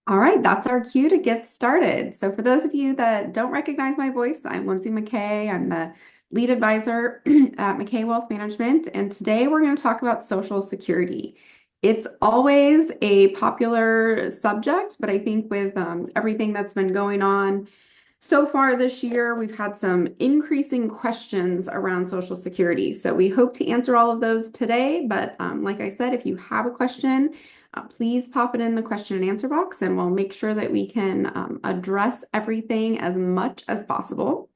All right, that's our cue to get started. So, for those of you that don't recognize my voice, I'm Lindsey McKay. I'm the lead advisor at McKay Wealth Management, and today we're going to talk about Social Security. It's always a popular subject, but I think with everything that's been going on so far this year, we've had some increasing questions around Social Security. So we hope to answer all of those today. But like I said, if you have a question, please pop it in the question and answer box, and we'll make sure that we can address everything as much as possible.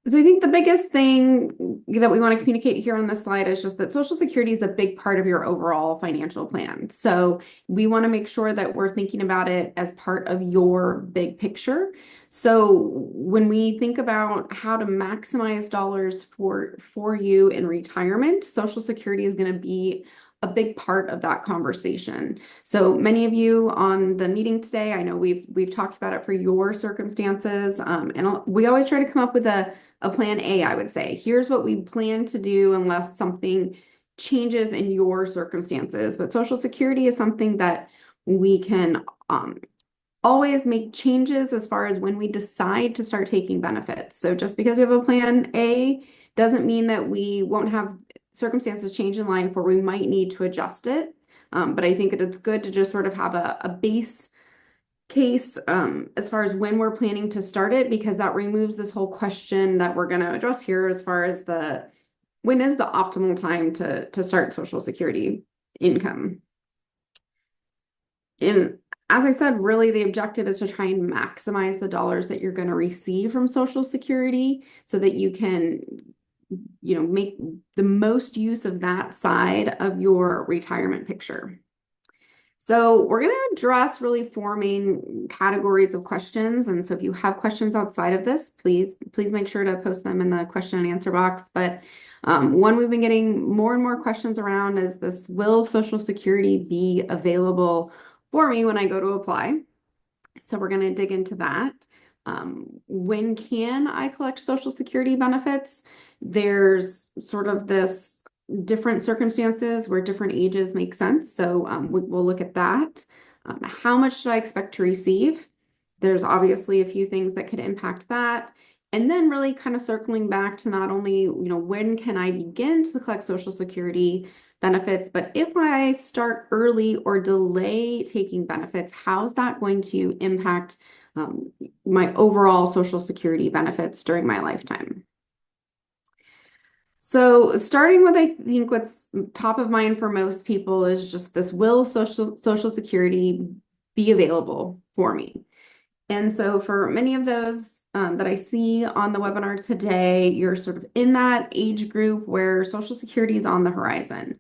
So I think the biggest thing that we want to communicate here on this slide is just that Social Security is a big part of your overall financial plan. So we want to make sure that we're thinking about it as part of your big picture. So when we think about how to maximize dollars for you in retirement, Social Security is going to be a big part of that conversation. So many of you on the meeting today, I know we've talked about it for your circumstances, and we always try to come up with a plan A, I would say. Here's what we plan to do unless something changes in your circumstances. But Social Security is something that we can always make changes as far as when we decide to start taking benefits. So just because we have a plan A doesn't mean that we won't have circumstances change in life where we might need to adjust it. But I think that it's good to just sort of have a base case as far as when we're planning to start it, because that removes this whole question that we're going to address here as far as when is the optimal time to start Social Security income. And as I said, really the objective is to try and maximize the dollars that you're going to receive from Social Security so that you can, make the most use of that side of your retirement picture. So we're going to address really four main categories of questions. And so if you have questions outside of this, please make sure to post them in the question and answer box. But one we've been getting more and more questions around is this: will Social Security be available for me when I go to apply? So we're going to dig into that. When can I collect Social Security benefits? There's sort of this different circumstances where different ages make sense. So we'll look at that. How much should I expect to receive? There's obviously a few things that could impact that. And then really kind of circling back to not only, when can I begin to collect Social Security benefits, but if I start early or delay taking benefits, how's that going to impact my overall Social Security benefits during my lifetime? So starting with, I think what's top of mind for most people is just this: will Social Security be available for me? And so for many of those that I see on the webinar today, you're sort of in that age group where Social Security is on the horizon.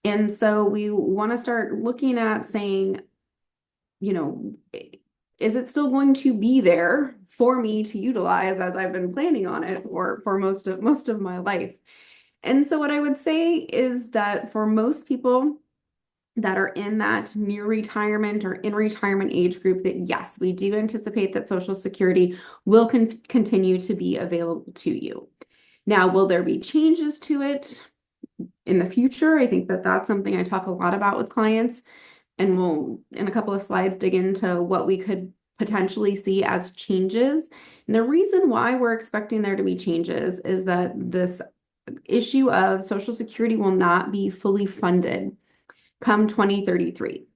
And so we want to start looking at saying, you know, is it still going to be there for me to utilize as I've been planning on it for most of my life? And so what I would say is that for most people that are in that near retirement or in retirement age group, that yes, we do anticipate that Social Security will continue to be available to you. Now, will there be changes to it in the future? I think that that's something I talk a lot about with clients, and we'll, in a couple of slides, dig into what we could potentially see as changes. And the reason why we're expecting there to be changes is that this issue of Social Security will not be fully funded come 2033.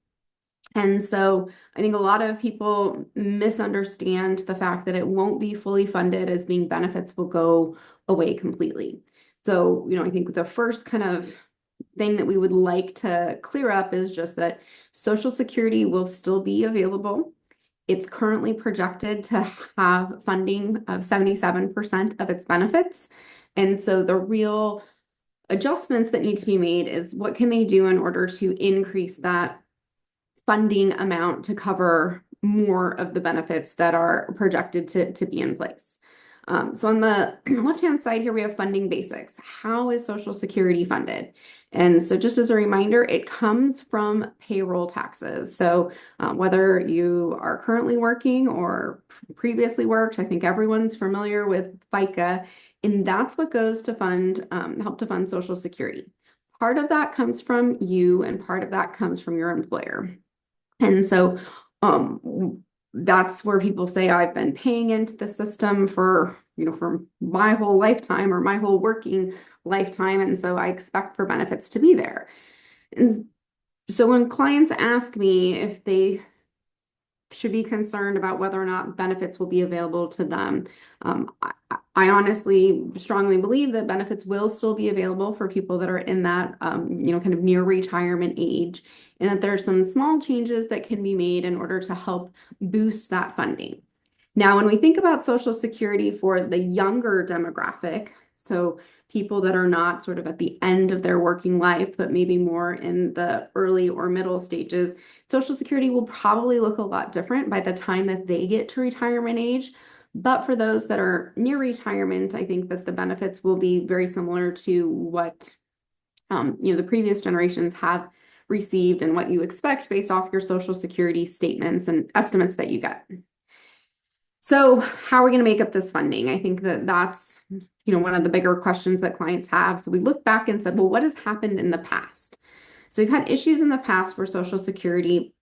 And so I think a lot of people misunderstand the fact that it won't be fully funded as being benefits will go away completely. So, I think the first kind of thing that we would like to clear up is just that Social Security will still be available. It's currently projected to have funding of 77% of its benefits. And so the real adjustments that need to be made is what can they do in order to increase that funding amount to cover more of the benefits that are projected to be in place. So on the left-hand side here, we have funding basics. How is Social Security funded? And so just as a reminder, it comes from payroll taxes. So whether you are currently working or previously worked, I think everyone's familiar with FICA, and that's what goes to help to fund Social Security. part of that comes from you and part of that comes from your employer. And so that's where people say, I've been paying into the system for, for my whole lifetime or my whole working lifetime. And so I expect for benefits to be there. And so when clients ask me if they should be concerned about whether or not benefits will be available to them, I honestly strongly believe that benefits will still be available for people that are in that, kind of near retirement age, and that there are some small changes that can be made in order to help boost that funding. Now, when we think about Social Security for the younger demographic, so people that are not sort of at the end of their working life, but maybe more in the early or middle stages, Social Security will probably look a lot different by the time that they get to retirement age. But for those that are near retirement, I think that the benefits will be very similar to what the previous generations have received and what you expect based off your Social Security statements and estimates that you get. So how are we going to make up this funding? I think that that's, one of the bigger questions that clients have. So we look back and said, well, what has happened in the past? So we've had issues in the past where Social Security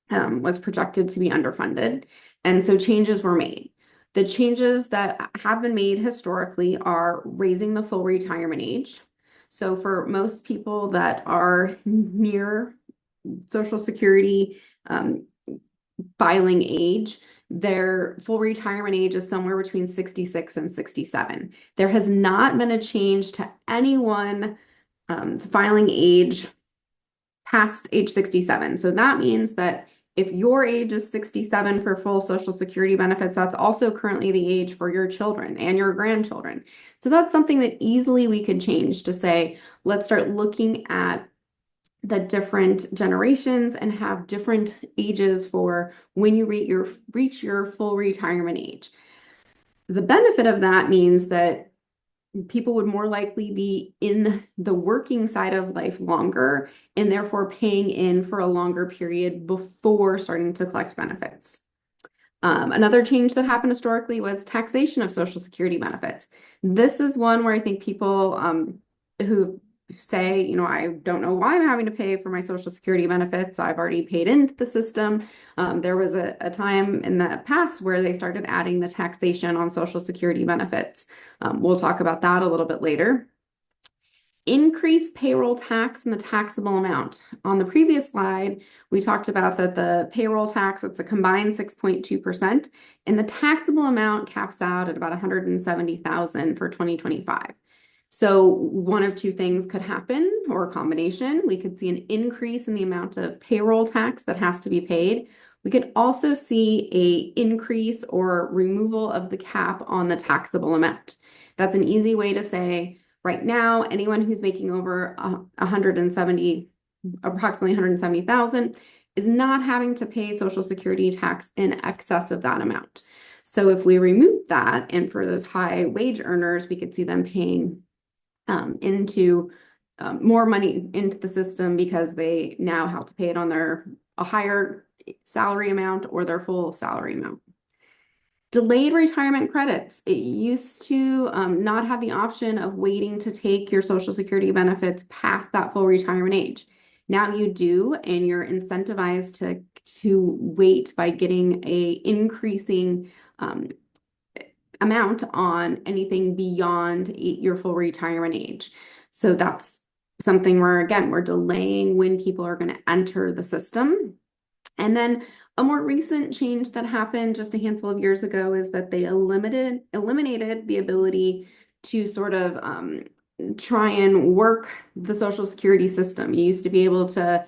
was projected to be underfunded. And so changes were made. The changes that have been made historically are raising the full retirement age. So for most people that are near Social Security filing age, their full retirement age is somewhere between 66 and 67. There has not been a change to anyone filing age past age 67. So that means that if your age is 67 for full Social Security benefits, that's also currently the age for your children and your grandchildren. So that's something that easily we could change to say, let's start looking at the different generations and have different ages for when you reach your full retirement age. The benefit of that means that people would more likely be in the working side of life longer and therefore paying in for a longer period before starting to collect benefits. Another change that happened historically was taxation of Social Security benefits. This is one where I think people who say, I don't know why I'm having to pay for my Social Security benefits. I've already paid into the system. There was a time in the past where they started adding the taxation on Social Security benefits. We'll talk about that a little bit later. Increase payroll tax and the taxable amount. On the previous slide, we talked about that the payroll tax, it's a combined 6.2%, and the taxable amount caps out at about $170,000 for 2025. So one of two things could happen, or a combination. We could see an increase in the amount of payroll tax that has to be paid. We could also see an increase or removal of the cap on the taxable amount. That's an easy way to say, right now, anyone who's making over approximately 170,000 is not having to pay Social Security tax in excess of that amount. So if we remove that, and for those high wage earners, we could see them paying into more money into the system because they now have to pay it on a higher salary amount or their full salary amount. Delayed retirement credits. It used to not have the option of waiting to take your Social Security benefits past that full retirement age. Now you do, and you're incentivized to wait by getting a increasing amount on anything beyond your full retirement age. So that's something where, again, we're delaying when people are going to enter the system. And then a more recent change that happened just a handful of years ago is that they eliminated the ability to sort of try and work the Social Security system. You used to be able to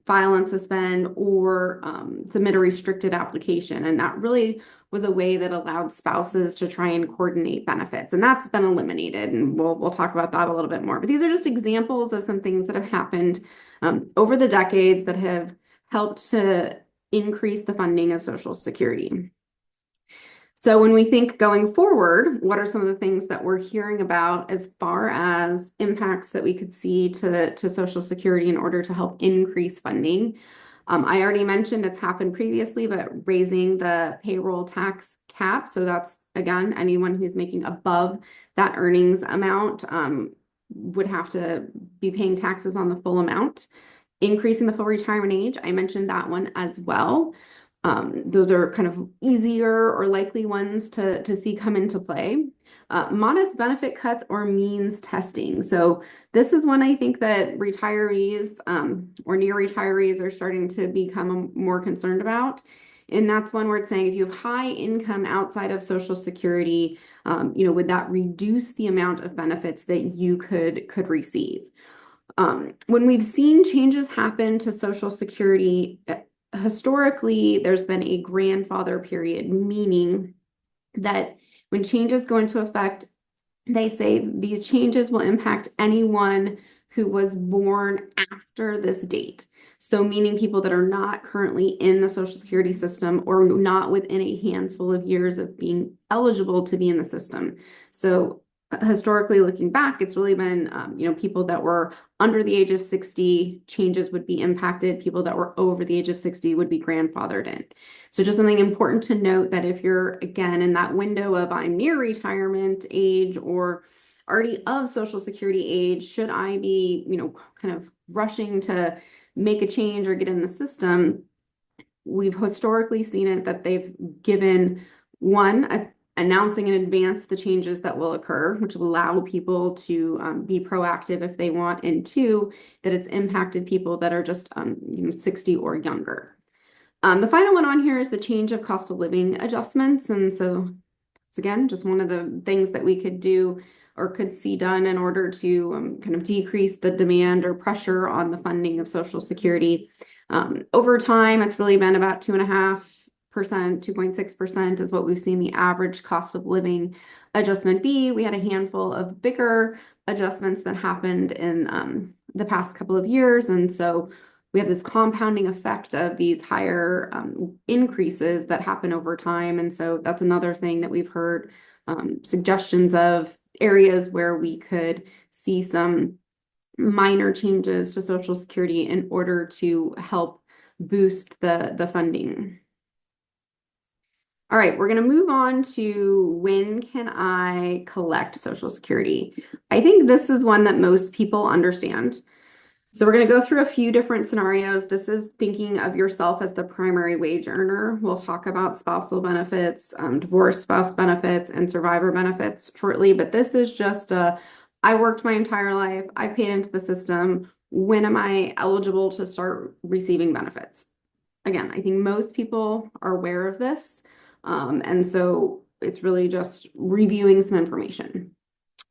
file and suspend or submit a restricted application. And that really was a way that allowed spouses to try and coordinate benefits. And that's been eliminated. And we'll talk about that a little bit more. But these are just examples of some things that have happened over the decades that have helped to increase the funding of Social Security. So when we think going forward, what are some of the things that we're hearing about as far as impacts that we could see to Social Security in order to help increase funding? I already mentioned it's happened previously, but raising the payroll tax cap. So that's, again, anyone who's making above that earnings amount would have to be paying taxes on the full amount. Increasing the full retirement age, I mentioned that one as well. Those are kind of easier or likely ones to see come into play. Modest benefit cuts or means testing. So this is one I think that retirees or near retirees are starting to become more concerned about. And that's one where it's saying if you have high income outside of Social Security, would that reduce the amount of benefits that you could receive? When we've seen changes happen to Social Security, historically, there's been a grandfather period, meaning that when changes go into effect, they say these changes will impact anyone who was born after this date. So meaning people that are not currently in the Social Security system or not within a handful of years of being eligible to be in the system. So historically looking back, it's really been, people that were under the age of 60, changes would be impacted. People that were over the age of 60 would be grandfathered in. So just something important to note that if you're, again, in that window of I'm near retirement age or already of Social Security age, should I be, kind of rushing to make a change or get in the system? We've historically seen it that they've given announcing in advance the changes that will occur, which will allow people to be proactive if they want, and two, that it's impacted people that are just 60 or younger. The final one on here is the change of cost of living adjustments. And so it's again, just one of the things that we could do or could see done in order to kind of decrease the demand or pressure on the funding of Social Security. Over time, it's really been about 2.5%, 2.6% is what we've seen the average cost of living adjustment be. We had a handful of bigger adjustments that happened in the past couple of years. And so we have this compounding effect of these higher increases that happen over time. And so that's another thing that we've heard suggestions of areas where we could see some minor changes to Social Security in order to help boost the funding. All right, we're going to move on to when can I collect Social Security? I think this is one that most people understand. So we're going to go through a few different scenarios. This is thinking of yourself as the primary wage earner. We'll talk about spousal benefits, divorce spouse benefits, and survivor benefits shortly, but this is just I worked my entire life. I paid into the system. When am I eligible to start receiving benefits? Again, I think most people are aware of this. And so it's really just reviewing some information.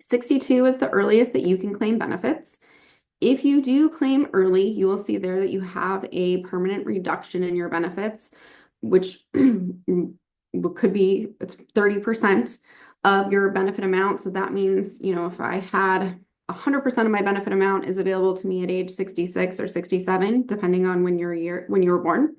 62 is the earliest that you can claim benefits. If you do claim early, you will see there that you have a permanent reduction in your benefits, which could be it's 30% of your benefit amount. So that means, if I had 100% of my benefit amount is available to me at age 66 or 67, depending on when you were born.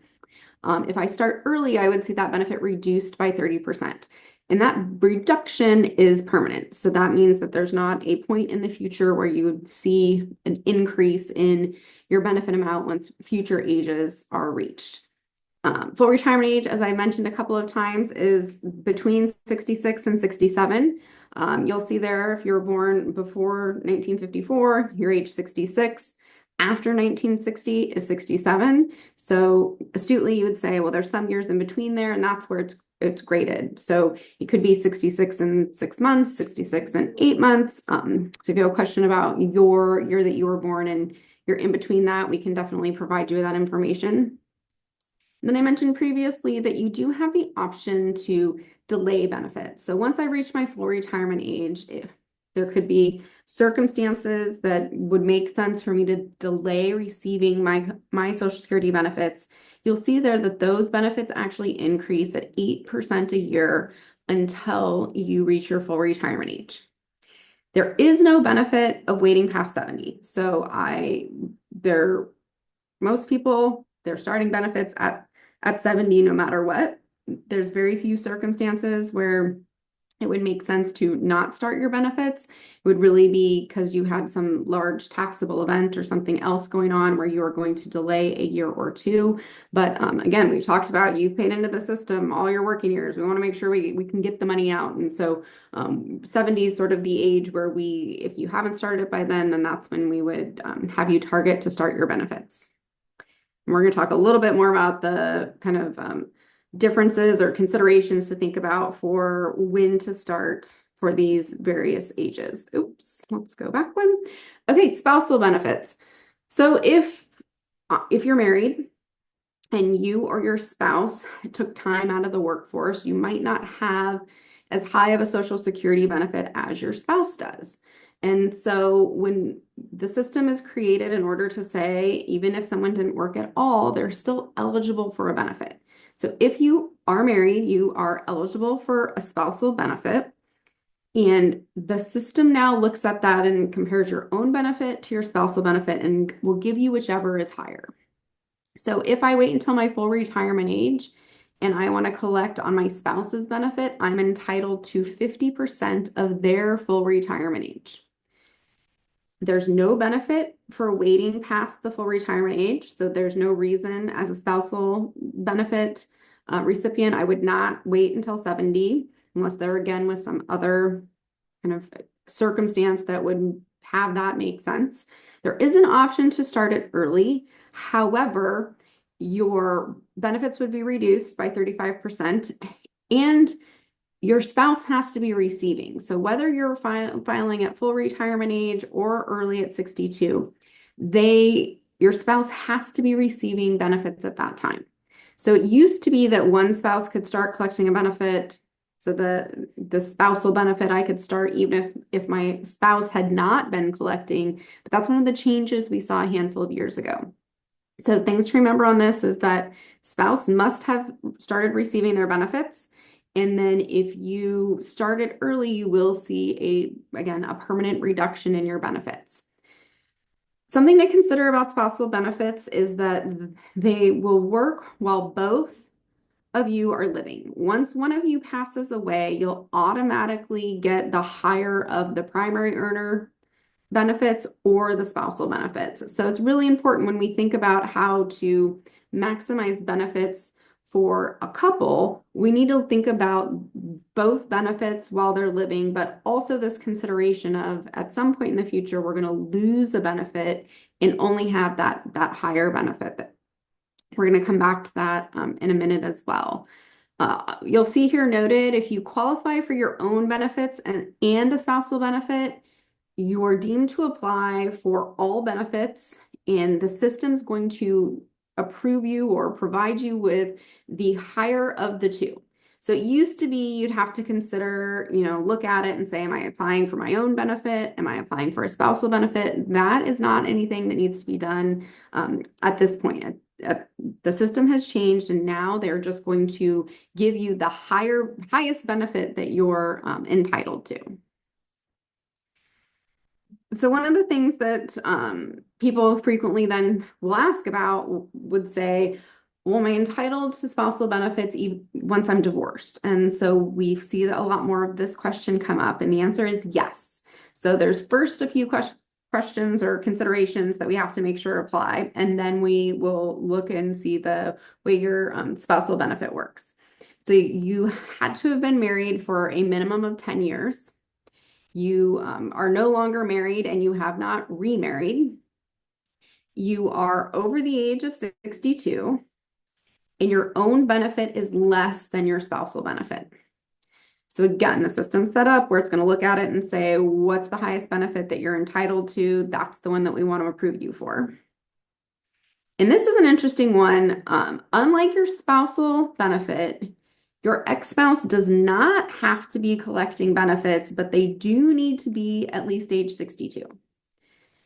If I start early, I would see that benefit reduced by 30%. And that reduction is permanent. So that means that there's not a point in the future where you would see an increase in your benefit amount once future ages are reached. Full retirement age, as I mentioned a couple of times, is between 66 and 67. You'll see there if you were born before 1954, you're age 66. After 1960 is 67. So astutely, you would say, well, there's some years in between there, and that's where it's graded. So it could be 66 and 6 months, 66 and 8 months. So if you have a question about your year that you were born and you're in between that, we can definitely provide you with that information. Then I mentioned previously that you do have the option to delay benefits. So once I reach my full retirement age, if there could be circumstances that would make sense for me to delay receiving my Social Security benefits, you'll see there that those benefits actually increase at 8% a year until you reach your full retirement age. There is no benefit of waiting past 70. So most people, they're starting benefits at 70 no matter what. There's very few circumstances where it would make sense to not start your benefits. It would really be because you had some large taxable event or something else going on where you are going to delay a year or two. But again, we've talked about you've paid into the system all your working years. We want to make sure we can get the money out. And so 70 is sort of the age where if you haven't started it by then that's when we would have you target to start your benefits. And we're going to talk a little bit more about the kind of differences or considerations to think about for when to start for these various ages. Oops, let's go back one. Okay, spousal benefits. So if you're married and you or your spouse took time out of the workforce, you might not have as high of a Social Security benefit as your spouse does. And so when the system is created in order to say, even if someone didn't work at all, they're still eligible for a benefit. So if you are married, you are eligible for a spousal benefit. And the system now looks at that and compares your own benefit to your spousal benefit and will give you whichever is higher. So if I wait until my full retirement age and I want to collect on my spouse's benefit, I'm entitled to 50% of their full retirement age. There's no benefit for waiting past the full retirement age. So there's no reason as a spousal benefit recipient, I would not wait until 70 unless there again was some other kind of circumstance that would have that make sense. There is an option to start it early. However, your benefits would be reduced by 35% and your spouse has to be receiving. So whether you're filing at full retirement age or early at 62, your spouse has to be receiving benefits at that time. So it used to be that one spouse could start collecting a benefit. So the spousal benefit I could start even if my spouse had not been collecting, but that's one of the changes we saw a handful of years ago. So things to remember on this is that spouse must have started receiving their benefits. And then if you started early, you will see again, a permanent reduction in your benefits. Something to consider about spousal benefits is that they will work while both of you are living. Once one of you passes away, you'll automatically get the higher of the primary earner benefits or the spousal benefits. So it's really important when we think about how to maximize benefits for a couple, we need to think about both benefits while they're living, but also this consideration of at some point in the future, we're going to lose a benefit and only have that higher benefit. We're going to come back to that in a minute as well. You'll see here noted, if you qualify for your own benefits and a spousal benefit, you're deemed to apply for all benefits, and the system's going to approve you or provide you with the higher of the two. So it used to be you'd have to consider, look at it and say, am I applying for my own benefit? Am I applying for a spousal benefit? That is not anything that needs to be done at this point. The system has changed, and now they're just going to give you the highest benefit that you're entitled to. So one of the things that people frequently then will ask about would say, well, am I entitled to spousal benefits once I'm divorced? And so we see a lot more of this question come up, and the answer is yes. So there's first a few questions or considerations that we have to make sure apply, and then we will look and see the way your spousal benefit works. So you had to have been married for a minimum of 10 years. You are no longer married and you have not remarried. You are over the age of 62 and your own benefit is less than your spousal benefit. So again, the system's set up where it's going to look at it and say, what's the highest benefit that you're entitled to? That's the one that we want to approve you for. And this is an interesting one. Unlike your spousal benefit, your ex-spouse does not have to be collecting benefits, but they do need to be at least age 62.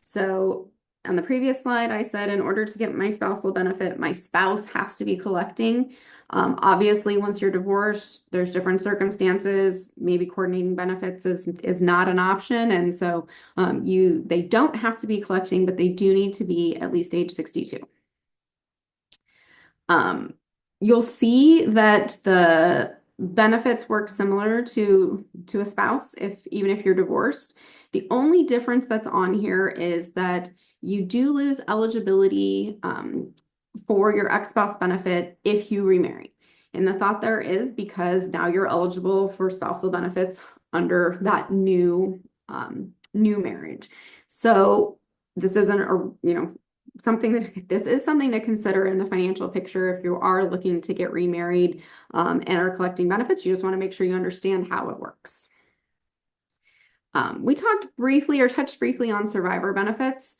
So on the previous slide, I said in order to get my spousal benefit, my spouse has to be collecting. Obviously, once you're divorced, there's different circumstances. Maybe coordinating benefits is not an option. And so they don't have to be collecting, but they do need to be at least age 62. You'll see that the benefits work similar to a spouse even if you're divorced. The only difference that's on here is that you do lose eligibility for your ex-spouse benefit if you remarry. And the thought there is because now you're eligible for spousal benefits under that new marriage. So this isn't this is something to consider in the financial picture if you are looking to get remarried and are collecting benefits. You just want to make sure you understand how it works. We touched briefly on survivor benefits.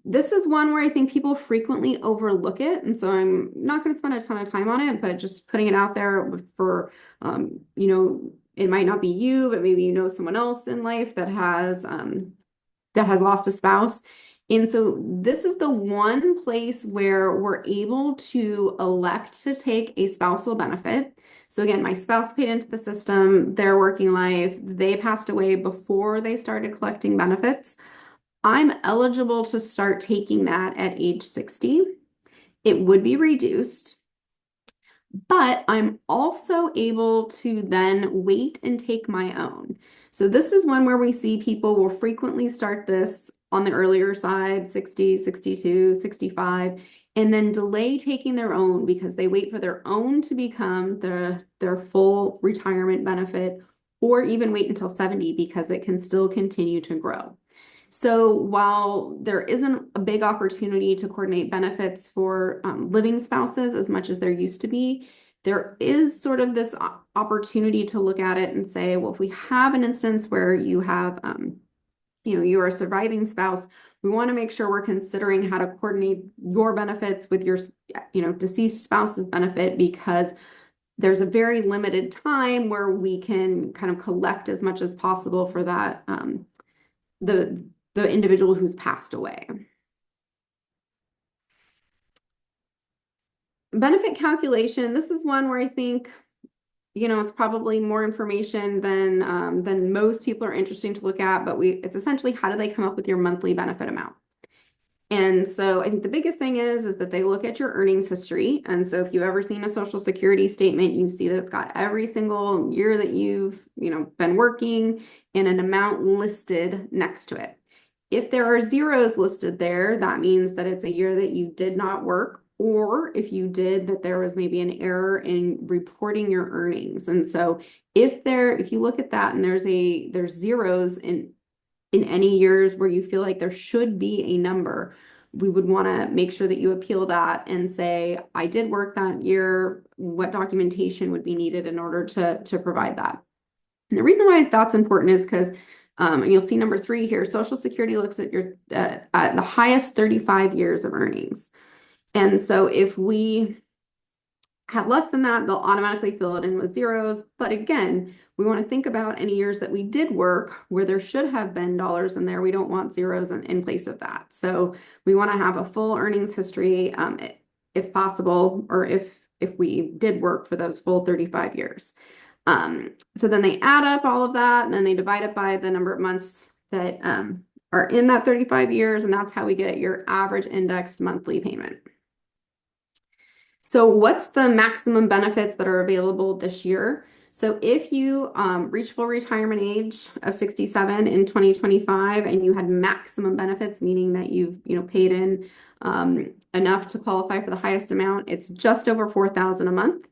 This is one where I think people frequently overlook it. And so I'm not going to spend a ton of time on it, but just putting it out there for, it might not be you, but maybe you know someone else in life that has lost a spouse. And so this is the one place where we're able to elect to take a spousal benefit. So again, my spouse paid into the system, their working life, they passed away before they started collecting benefits. I'm eligible to start taking that at age 60. It would be reduced, but I'm also able to then wait and take my own. So this is one where we see people will frequently start this on the earlier side, 60, 62, 65, and then delay taking their own because they wait for their own to become their full retirement benefit, or even wait until 70 because it can still continue to grow. So while there isn't a big opportunity to coordinate benefits for living spouses as much as there used to be, there is sort of this opportunity to look at it and say, well, if we have an instance where you have, you're a surviving spouse, we want to make sure we're considering how to coordinate your benefits with your, deceased spouse's benefit, because there's a very limited time where we can kind of collect as much as possible for that, the individual who's passed away. Benefit calculation, this is one where I think, it's probably more information than most people are interested to look at, but it's essentially how do they come up with your monthly benefit amount? And so I think the biggest thing is that they look at your earnings history. And so if you've ever seen a Social Security statement, you see that it's got every single year that you've, been working and an amount listed next to it. If there are zeros listed there, that means that it's a year that you did not work, or if you did, that there was maybe an error in reporting your earnings. And so if you look at that and there's zeros in any years where you feel like there should be a number, we would want to make sure that you appeal that and say, I did work that year. What documentation would be needed in order to provide that? And the reason why that's important is because, and you'll see number 3 here, Social Security looks at your at the highest 35 years of earnings. And so if we have less than that, they'll automatically fill it in with zeros. But again, we want to think about any years that we did work where there should have been dollars in there. We don't want zeros in place of that. So we want to have a full earnings history, if possible, or if we did work for those full 35 years. So then they add up all of that, and then they divide it by the number of months that are in that 35 years, and that's how we get your average indexed monthly payment. So what's the maximum benefits that are available this year? So if you reach full retirement age of 67 in 2025 and you had maximum benefits, meaning that you've paid in enough to qualify for the highest amount, it's just over $4,000 a month.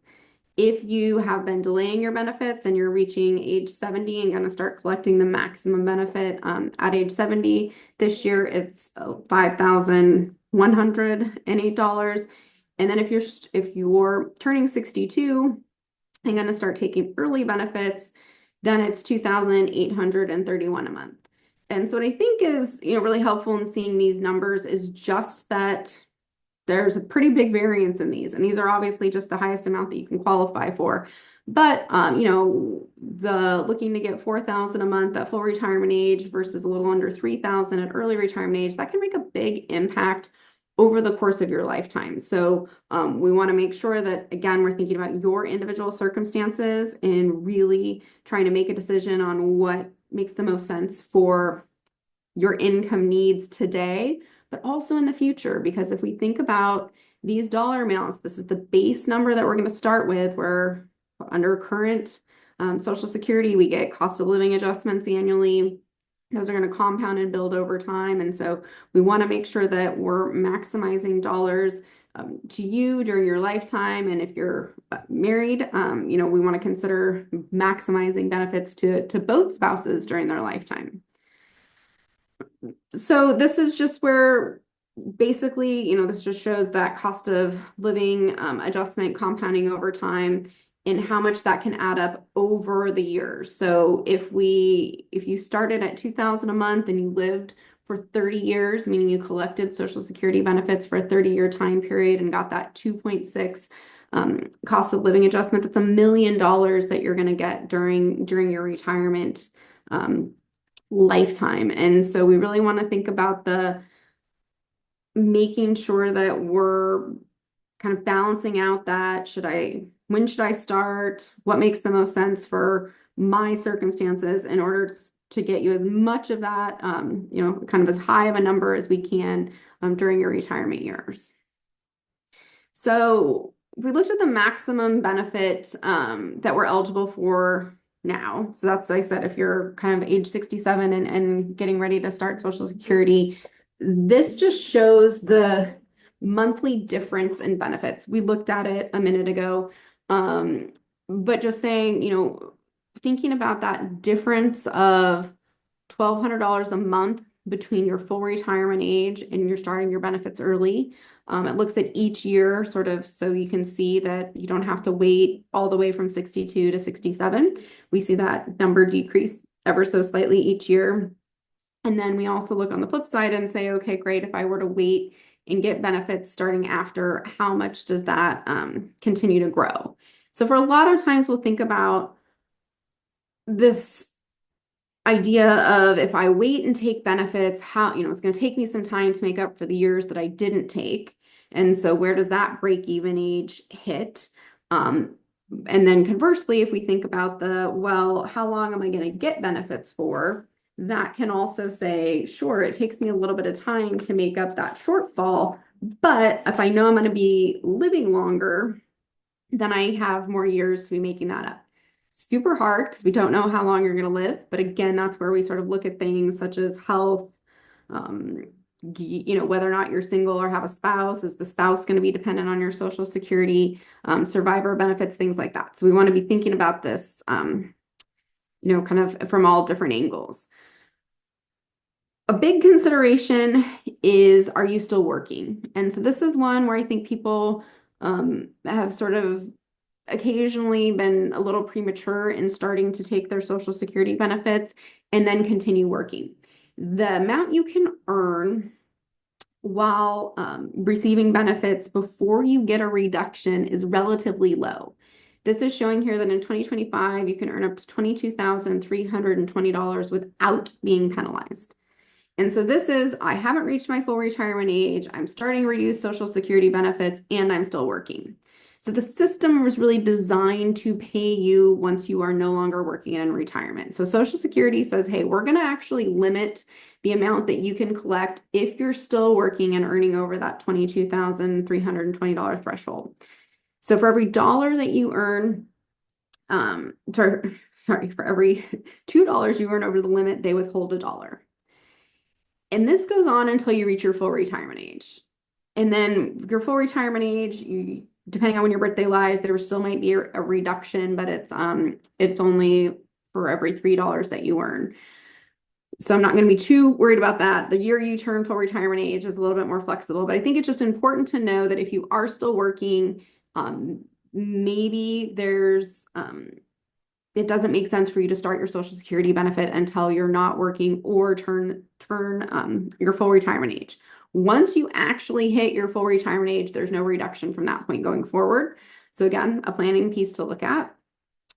If you have been delaying your benefits and you're reaching age 70 and going to start collecting the maximum benefit at age 70, this year it's $5,108. And then if you're turning 62 and going to start taking early benefits, then it's $2,831 a month. And so what I think is really helpful in seeing these numbers is just that there's a pretty big variance in these, and these are obviously just the highest amount that you can qualify for. But the looking to get $4,000 a month at full retirement age versus a little under $3,000 at early retirement age, that can make a big impact over the course of your lifetime. So we want to make sure that, again, we're thinking about your individual circumstances and really trying to make a decision on what makes the most sense for your income needs today, but also in the future. Because if we think about these dollar amounts, this is the base number that we're going to start with, where under current Social Security, we get cost of living adjustments annually. Those are going to compound and build over time. And so we want to make sure that we're maximizing dollars to you during your lifetime. And if you're married, we want to consider maximizing benefits to both spouses during their lifetime. So this is just where basically, this just shows that cost of living adjustment compounding over time and how much that can add up over the years. So if you started at $2,000 a month and you lived for 30 years, meaning you collected Social Security benefits for a 30-year time period and got that 2.6 cost of living adjustment, that's $1 million that you're going to get during your retirement lifetime. And so we really want to think about making sure that we're kind of balancing out that when should I start? What makes the most sense for my circumstances in order to get you as much of that, kind of as high of a number as we can during your retirement years. So we looked at the maximum benefit that we're eligible for now. So that's, like I said, if you're kind of age 67 and getting ready to start Social Security, this just shows the monthly difference in benefits. We looked at it a minute ago, but just saying, thinking about that difference of $1,200 a month between your full retirement age and you're starting your benefits early. It looks at each year sort of so you can see that you don't have to wait all the way from 62 to 67. We see that number decrease ever so slightly each year. And then we also look on the flip side and say, okay, great, if I were to wait and get benefits starting after, how much does that continue to grow? So for a lot of times we'll think about this idea of if I wait and take benefits, how, it's going to take me some time to make up for the years that I didn't take. And so where does that break-even age hit? And then conversely, if we think about how long am I going to get benefits for? That can also say, sure, it takes me a little bit of time to make up that shortfall, but if I know I'm going to be living longer, then I have more years to be making that up. Super hard because we don't know how long you're going to live. But again, that's where we sort of look at things such as health, whether or not you're single or have a spouse. Is the spouse going to be dependent on your Social Security, survivor benefits, things like that. So we want to be thinking about this, kind of from all different angles. A big consideration is, are you still working? And so this is one where I think people have sort of occasionally been a little premature in starting to take their Social Security benefits and then continue working. The amount you can earn while receiving benefits before you get a reduction is relatively low. This is showing here that in 2025, you can earn up to $22,320 without being penalized. And so this is, I haven't reached my full retirement age, I'm starting to reduce Social Security benefits, and I'm still working. So the system was really designed to pay you once you are no longer working in retirement. So Social Security says, hey, we're going to actually limit the amount that you can collect if you're still working and earning over that $22,320 threshold. So for every dollar that you earn, for every $2 you earn over the limit, they withhold $1. And this goes on until you reach your full retirement age. And then your full retirement age, depending on when your birthday lies, there still might be a reduction, but it's only for every $3 that you earn. So I'm not going to be too worried about that. The year you turn full retirement age is a little bit more flexible, but I think it's just important to know that if you are still working, maybe it doesn't make sense for you to start your Social Security benefit until you're not working or turn your full retirement age. Once you actually hit your full retirement age, there's no reduction from that point going forward. So again, a planning piece to look at.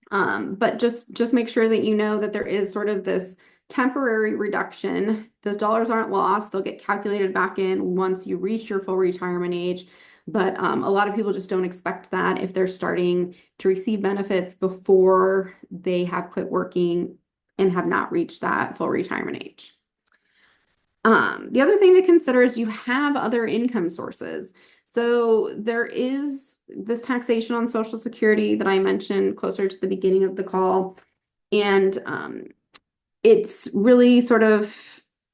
But just make sure that you know that there is sort of this temporary reduction. Those dollars aren't lost. They'll get calculated back in once you reach your full retirement age. But a lot of people just don't expect that if they're starting to receive benefits before they have quit working and have not reached that full retirement age. The other thing to consider is you have other income sources. So there is this taxation on Social Security that I mentioned closer to the beginning of the call. And it's really sort of,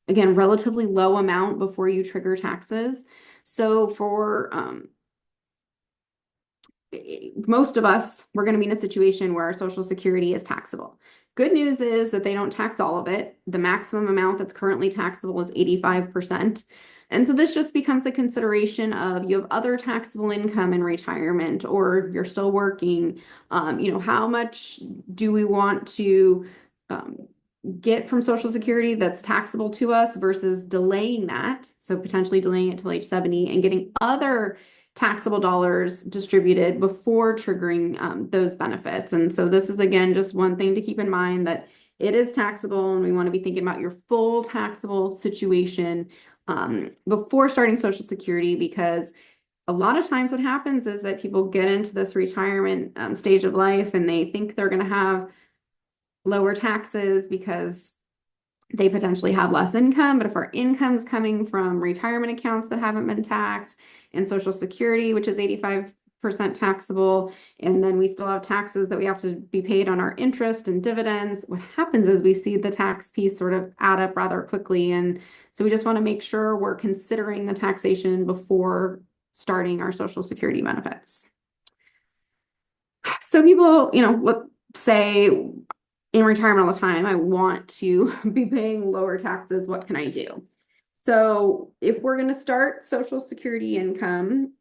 again, relatively low amount before you trigger taxes. So for most of us, we're going to be in a situation where our Social Security is taxable. Good news is that they don't tax all of it. The maximum amount that's currently taxable is 85%. And so this just becomes a consideration of you have other taxable income in retirement, or you're still working. How much do we want to get from Social Security that's taxable to us versus delaying that? So potentially delaying it till age 70 and getting other taxable dollars distributed before triggering those benefits. And so this is, again, just one thing to keep in mind, that it is taxable, and we want to be thinking about your full taxable situation before starting Social Security, because a lot of times what happens is that people get into this retirement stage of life and they think they're going to have lower taxes because they potentially have less income. But if our income's coming from retirement accounts that haven't been taxed, and Social Security, which is 85% taxable, and then we still have taxes that we have to be paid on our interest and dividends, what happens is we see the tax piece sort of add up rather quickly. And so we just want to make sure we're considering the taxation before starting our Social Security benefits. So people, let's say in retirement all the time, I want to be paying lower taxes. What can I do? So if we're going to start Social Security income,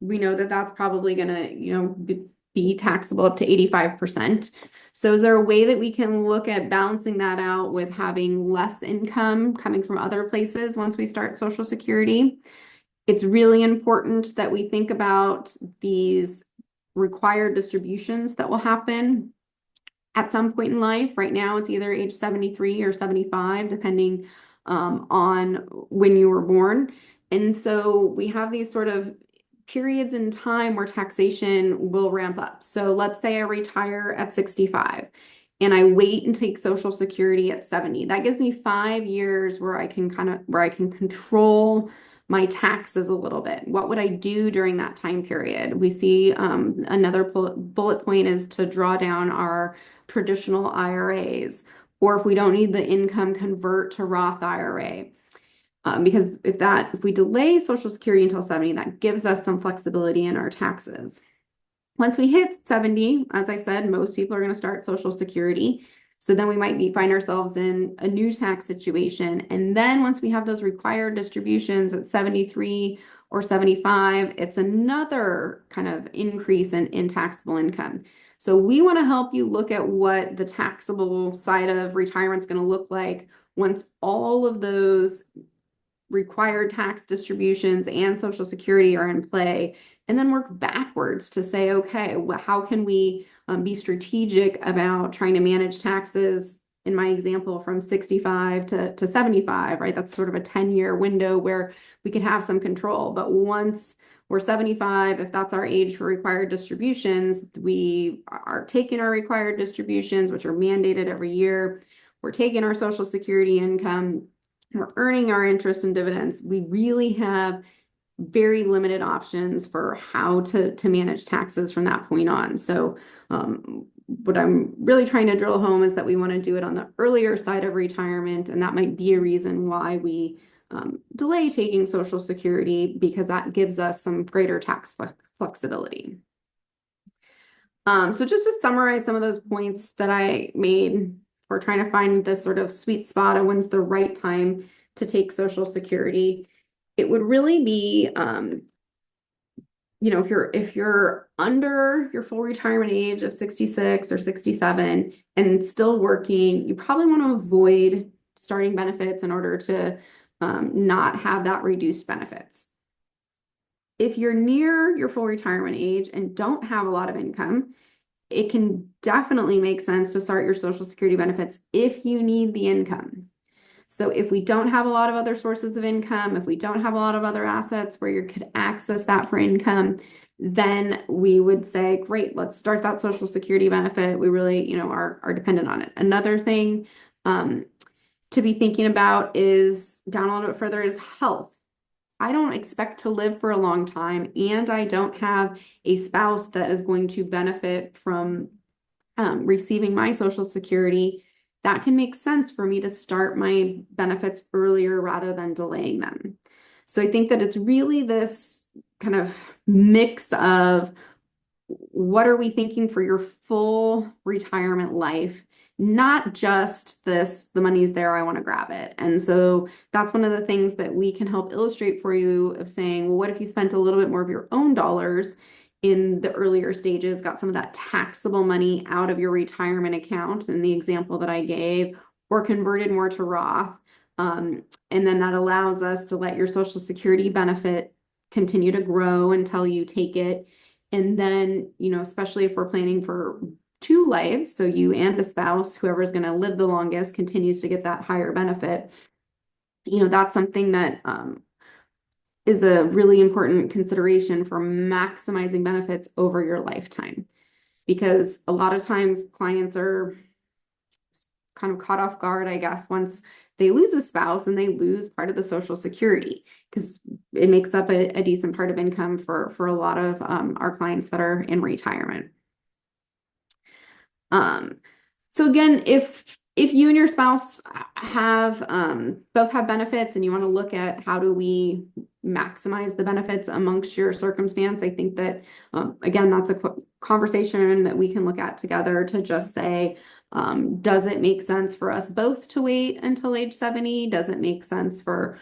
we know that that's probably going to, be taxable up to 85%. So is there a way that we can look at balancing that out with having less income coming from other places once we start Social Security? It's really important that we think about these required distributions that will happen at some point in life. Right now, it's either age 73 or 75, depending on when you were born. And so we have these sort of periods in time where taxation will ramp up. So let's say I retire at 65 and I wait and take Social Security at 70. That gives me 5 years where I can control my taxes a little bit. What would I do during that time period? We see another bullet point is to draw down our traditional IRAs, or if we don't need the income, convert to Roth IRA. Because if we delay Social Security until 70, that gives us some flexibility in our taxes. Once we hit 70, as I said, most people are going to start Social Security. So then we might find ourselves in a new tax situation. And then once we have those required distributions at 73 or 75, it's another kind of increase in taxable income. So we want to help you look at what the taxable side of retirement is going to look like once all of those required tax distributions and Social Security are in play, and then work backwards to say, okay, how can we be strategic about trying to manage taxes, in my example, from 65 to 75, right? That's sort of a 10-year window where we could have some control. But once we're 75, if that's our age for required distributions, we are taking our required distributions, which are mandated every year. We're taking our Social Security income, we're earning our interest and dividends. We really have very limited options for how to manage taxes from that point on. So what I'm really trying to drill home is that we want to do it on the earlier side of retirement, and that might be a reason why we delay taking Social Security, because that gives us some greater tax flexibility. So just to summarize some of those points that I made, we're trying to find this sort of sweet spot of when's the right time to take Security. It would really be, if you're under your full retirement age of 66 or 67 and still working, you probably want to avoid starting benefits in order to not have that reduced benefits. If you're near your full retirement age and don't have a lot of income, it can definitely make sense to start your Social Security benefits if you need the income. So if we don't have a lot of other sources of income, if we don't have a lot of other assets where you could access that for income, then we would say, great, let's start that Social Security benefit. We really, are dependent on it. Another thing to be thinking about is down a little bit further is health. I don't expect to live for a long time, and I don't have a spouse that is going to benefit from receiving my Social Security, that can make sense for me to start my benefits earlier rather than delaying them. So I think that it's really this kind of mix of what are we thinking for your full retirement life, not just this, the money's there, I want to grab it. And so that's one of the things that we can help illustrate for you of saying, well, what if you spent a little bit more of your own dollars in the earlier stages, got some of that taxable money out of your retirement account in the example that I gave, or converted more to Roth. And then that allows us to let your Social Security benefit continue to grow until you take it. And then, especially if we're planning for two lives, so you and a spouse, whoever's going to live the longest continues to get that higher benefit. That's something that is a really important consideration for maximizing benefits over your lifetime. Because a lot of times clients are kind of caught off guard, I guess, once they lose a spouse and they lose part of the Social Security, because it makes up a decent part of income for a lot of our clients that are in retirement. So again, if you and your spouse have both have benefits and you want to look at how do we maximize the benefits amongst your circumstance, I think that again, that's a conversation that we can look at together to just say, does it make sense for us both to wait until age 70? Does it make sense for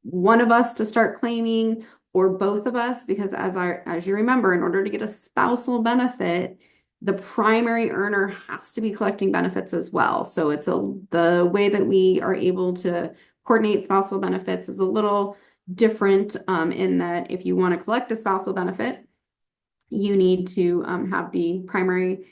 one of us to start claiming, or both of us? Because as you remember, in order to get a spousal benefit, the primary earner has to be collecting benefits as well. So the way that we are able to coordinate spousal benefits is a little different in that if you want to collect a spousal benefit, you need to have the primary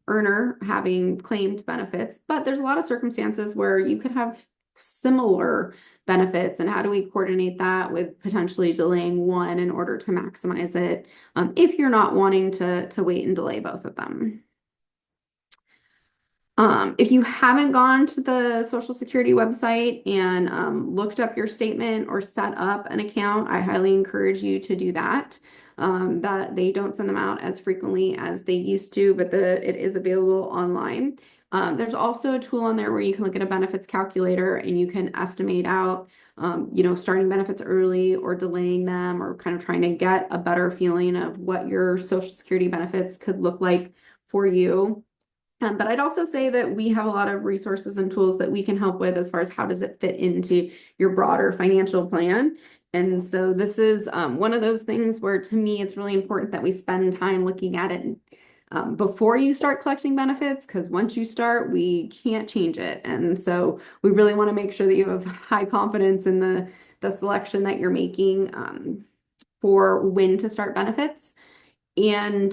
earner having claimed benefits. But there's a lot of circumstances where you could have similar benefits, and how do we coordinate that with potentially delaying one in order to maximize it if you're not wanting to wait and delay both of them. If you haven't gone to the Social Security website and looked up your statement or set up an account, I highly encourage you to do that. That they don't send them out as frequently as they used to, but it is available online. There's also a tool on there where you can look at a benefits calculator and you can estimate out, starting benefits early or delaying them, or kind of trying to get a better feeling of what your Social Security benefits could look like for you. But I'd also say that we have a lot of resources and tools that we can help with as far as how does it fit into your broader financial plan. And so this is one of those things where, to me, it's really important that we spend time looking at it before you start collecting benefits, because once you start, we can't change it. And so we really want to make sure that you have high confidence in the selection that you're making for when to start benefits. And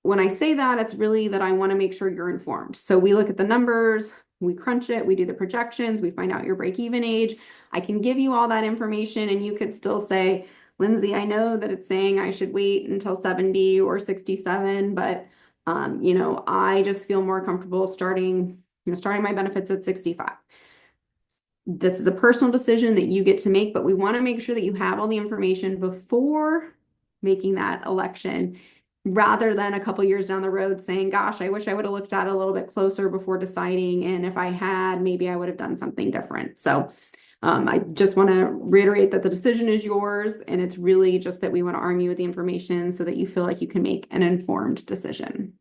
when I say that, it's really that I want to make sure you're informed. So we look at the numbers, we crunch it, we do the projections, we find out your break-even age. I can give you all that information, and you could still say, Lindsey, I know that it's saying I should wait until 70 or 67, but I just feel more comfortable starting my benefits at 65. This is a personal decision that you get to make, but we want to make sure that you have all the information before making that election, rather than a couple years down the road saying, gosh, I wish I would have looked at it a little bit closer before deciding. And if I had, maybe I would have done something different. So I just want to reiterate that the decision is yours. And it's really just that we want to arm you with the information so that you feel like you can make an informed decision.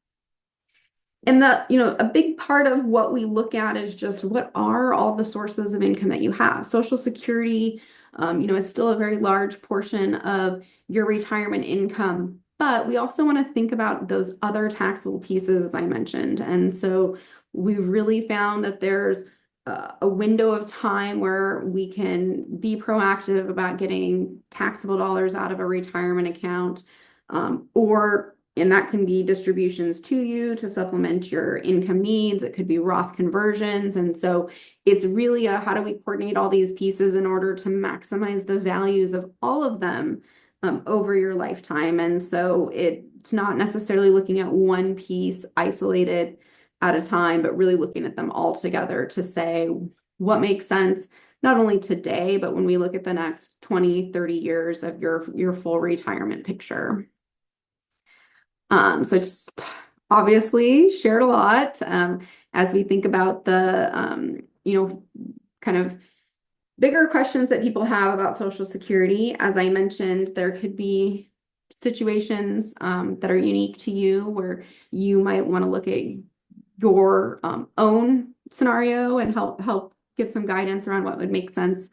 And a big part of what we look at is just what are all the sources of income that you have. Social Security, is still a very large portion of your retirement income. But we also want to think about those other taxable pieces, as I mentioned. And so we really found that there's a window of time where we can be proactive about getting taxable dollars out of a retirement account, and that can be distributions to you to supplement your income needs. It could be Roth conversions. And so it's really how do we coordinate all these pieces in order to maximize the values of all of them over your lifetime. And so it's not necessarily looking at one piece isolated at a time, but really looking at them all together to say what makes sense not only today, but when we look at the next 20, 30 years of your full retirement picture. So just obviously shared a lot as we think about the, kind of bigger questions that people have about Social Security. As I mentioned, there could be situations that are unique to you where you might want to look at your own scenario and help give some guidance around what would make sense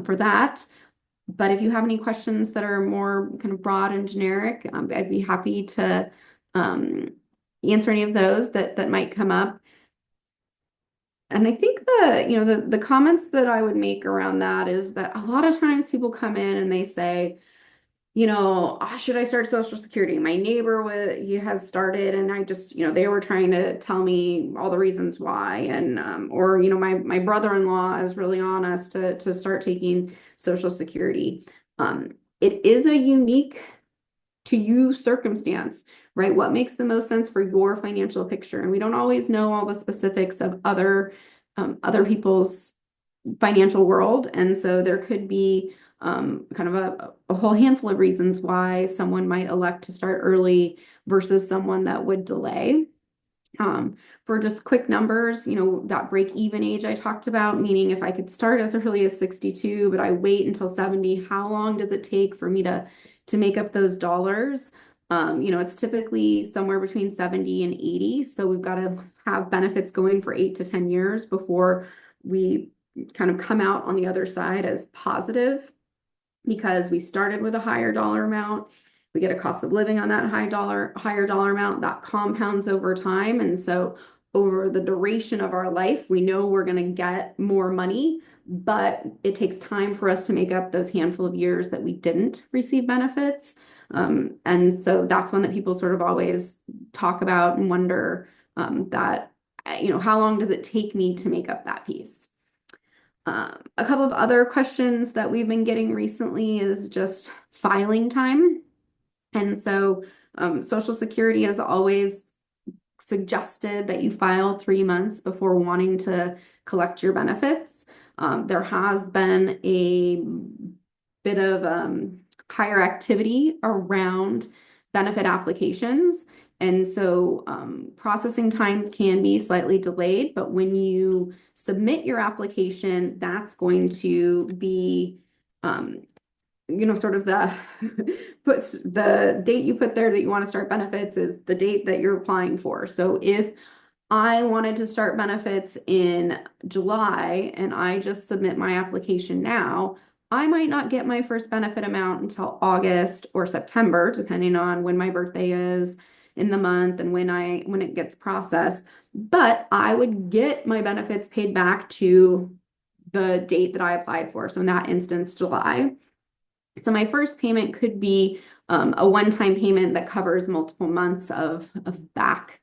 for that. But if you have any questions that are more kind of broad and generic, I'd be happy to answer any of those that might come up. And I think the comments that I would make around that is that a lot of times people come in and they say, should I start Social Security? My neighbor has started, and I just, they were trying to tell me all the reasons why, and or my brother-in-law is really on us to start taking Social Security. It is a unique to you circumstance, right? What makes the most sense for your financial picture, and we don't always know all the specifics of other people's financial world, and so there could be kind of a whole handful of reasons why someone might elect to start early versus someone that would delay. For just quick numbers, that break even age I talked about, meaning if I could start as early as 62, but I wait until 70, how long does it take for me to make up those dollars? It's typically somewhere between 70 and 80. So we've got to have benefits going for 8 to 10 years before we kind of come out on the other side as positive, because we started with a higher dollar amount. We get a cost of living on that higher dollar amount that compounds over time. And so over the duration of our life, we know we're going to get more money, but it takes time for us to make up those handful of years that we didn't receive benefits. And so that's one that people sort of always talk about and wonder that, how long does it take me to make up that piece? A couple of other questions that we've been getting recently is just filing time. And so Social Security has always suggested that you file 3 months before wanting to collect your benefits. There has been a bit of higher activity around benefit applications. And so processing times can be slightly delayed, but when you submit your application, that's going to be, sort of the date you put there that you want to start benefits is the date that you're applying for. So if I wanted to start benefits in July and I just submit my application now, I might not get my first benefit amount until August or September, depending on when my birthday is in the month and when it gets processed. But I would get my benefits paid back to the date that I applied for. So in that instance, July. So my first payment could be a one-time payment that covers multiple months of back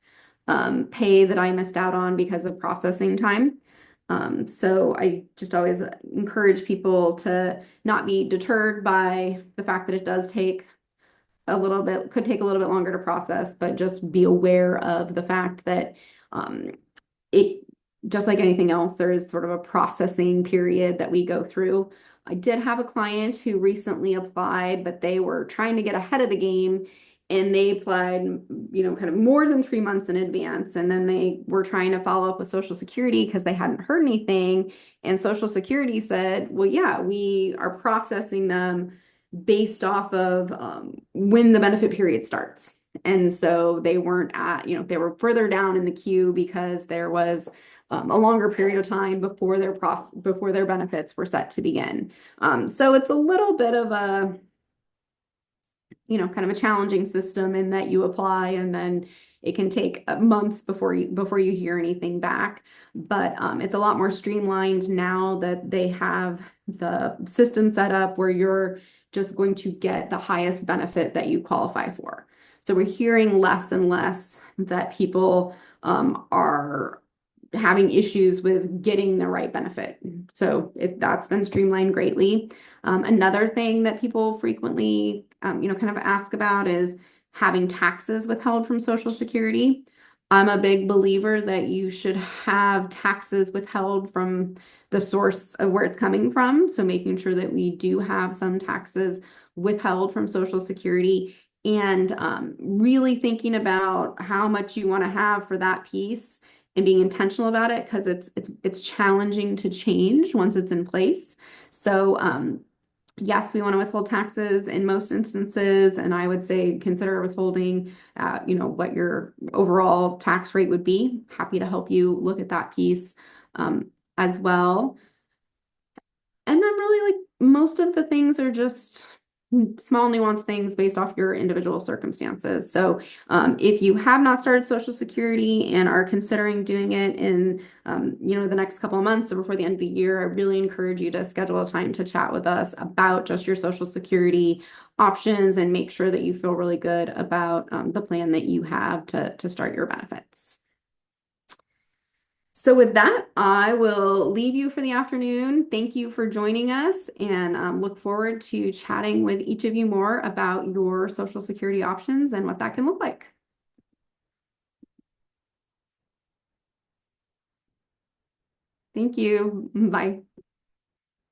pay that I missed out on because of processing time. So I just always encourage people to not be deterred by the fact that it does take could take a little bit longer to process, but just be aware of the fact that it, just like anything else, there is sort of a processing period that we go through. I did have a client who recently applied, but they were trying to get ahead of the game, and they applied, kind of more than 3 months in advance. And then they were trying to follow up with Social Security because they hadn't heard anything. And Social Security said, well, yeah, we are processing them based off of when the benefit period starts. And so they weren't they were further down in the queue because there was a longer period of time before their benefits were set to begin. So it's a little bit of a, kind of a challenging system in that you apply and then it can take months before you hear anything back. But it's a lot more streamlined now that they have the system set up where you're just going to get the highest benefit that you qualify for. So we're hearing less and less that people are having issues with getting the right benefit. So that's been streamlined greatly. Another thing that people frequently, kind of ask about is having taxes withheld from Social Security. I'm a big believer that you should have taxes withheld from the source of where it's coming from. So making sure that we do have some taxes withheld from Social Security and really thinking about how much you want to have for that piece and being intentional about it because it's challenging to change once it's in place. So yes, we want to withhold taxes in most instances, and I would say consider withholding, what your overall tax rate would be. Happy to help you look at that piece as well. And then really like most of the things are just small nuanced things based off your individual circumstances. So if you have not started Social Security and are considering doing it in the next couple of months or before the end of the year, I really encourage you to schedule a time to chat with us about just your Social Security options and make sure that you feel really good about the plan that you have to start your benefits. So with that, I will leave you for the afternoon. Thank you for joining us and look forward to chatting with each of you more about your Social Security options and what that can look like. Thank you. Bye.